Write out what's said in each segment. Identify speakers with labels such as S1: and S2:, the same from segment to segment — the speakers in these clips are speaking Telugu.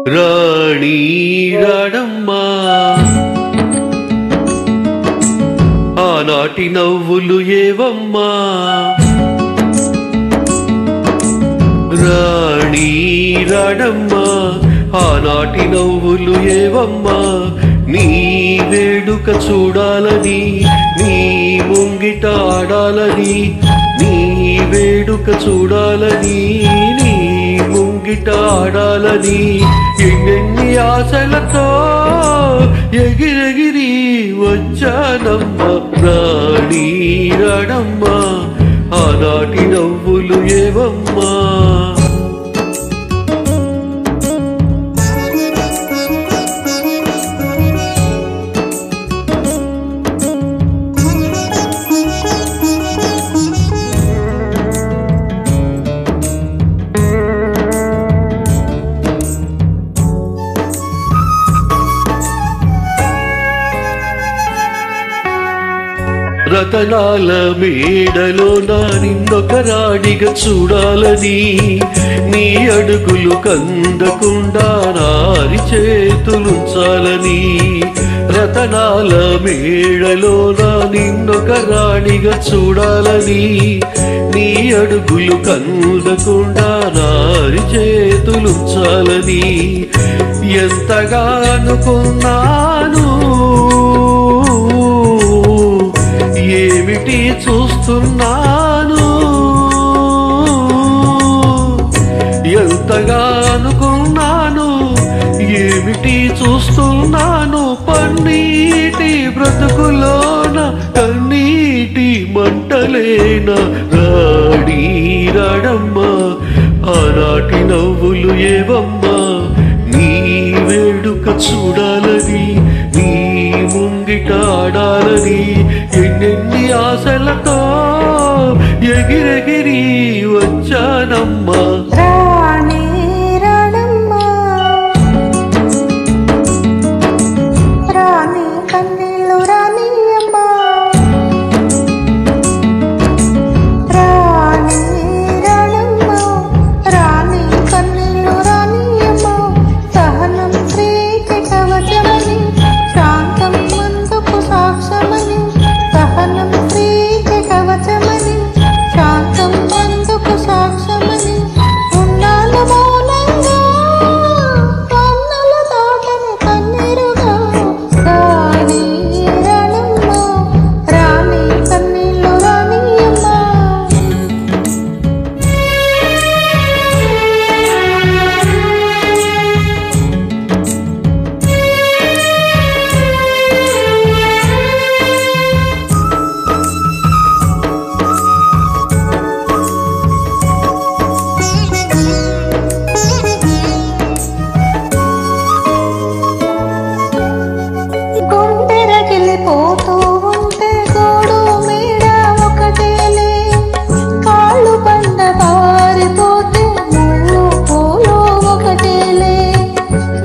S1: రాణి రాడమ్మా ఆనాటి నవ్వులు ఏవమ్మా రాణి రాడమ్మా ఆనాటి నవ్వులు ఏవమ్మా నీ వేడుక చూడాలని నీ ముంగిట ఆడాలని నీ వేడుక చూడాలని నీ ముంగిట ఆడాలని ఎన్నెన్ని ఆశలతో ఎగిరెగిరి వచ్చానమ్మా రాణి రాడమ్మా ఆనాటి నవ్వులు ఏవమ్మా రతనాల మేడలో నా నిన్నొక రాణిగా చూడాలని నీ అడుగులు కందకుండా నారి చేతులుంచాలని రతనాల మేడలో నా నిన్నొక రాణిగా చూడాలని నీ అడుగులు కందకుండా నారి చేతులుంచాలని ఎంతగా అనుకున్నాను ఏమిటి చూస్తున్నాను ఎంతగా అనుకున్నాను ఏమిటి చూస్తున్నాను పన్నీటి బ్రతుకులోన కన్నీటి మంటలేన రాణి రాడమ్మా ఆనాటి నవ్వులు ఏవమ్మా నీ వేడుక చూడాలని నీ ముంగిట ఆడాలని ఎన్నెన్ని ఆశలతో ఎగిరెగిరి వచ్చానమ్మా
S2: రాణి రాడమ్మా రాణి కన్నీళ్ళు రానియమ్మా రాణి రాడమ్మా రాణి కన్నీళ్ళు రానియమ్మా సహనం ప్రీతి కవచమని శాంతం ముందుకు సాక్ష్యమని సహనం ప్రీతి కవచమని శాంతం ముందుకు సాక్ష్యమని ఉన్నాను మౌనంగా కన్నుల తోటని కన్నీరుగా రాణి రాడమ్మా రాణి కన్నీళ్ళు రానియమ్మా గుండెరగిలిపోతూ ఉంటే గోడు మేడ ఒకటేలే కాళ్ళు బండ పారిపోతే ముళ్ళు పూలు ఒకటేలే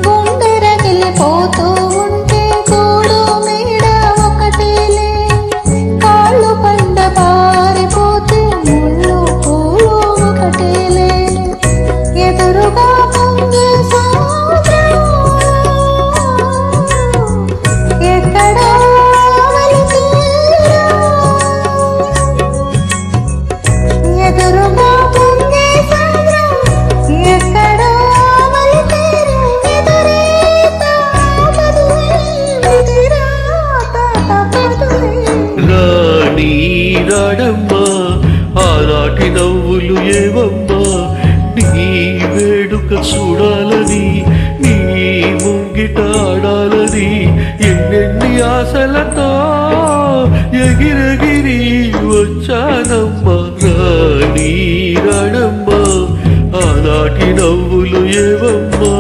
S2: గుండెరగిలిపోతూ ఉంటే గోడు మేడ ఒకటేలే కాళ్ళు బండ పారిపోతే ముళ్ళు పూలు ఒకటేలే ఎదురుగా పొంగే సముద్రం ఎక్కడో ఎదురుగా పొంగే సముద్రం ఎక్కడో వలితేరు ఎదురీత మధువై విధిరాత తపదులే
S1: రాణి రాడమ్మా ఆనాటి నవ్వులు ఏవమ్మా నీ వేడుక చూడాలని నీ ముంగిట ఆడాలని ఎన్నెన్ని ఆశలతో ఎగిరెగిరి వచ్చానమ్మా రాణి రాడమ్మా ఆనాటి నవ్వులు ఏవమ్మా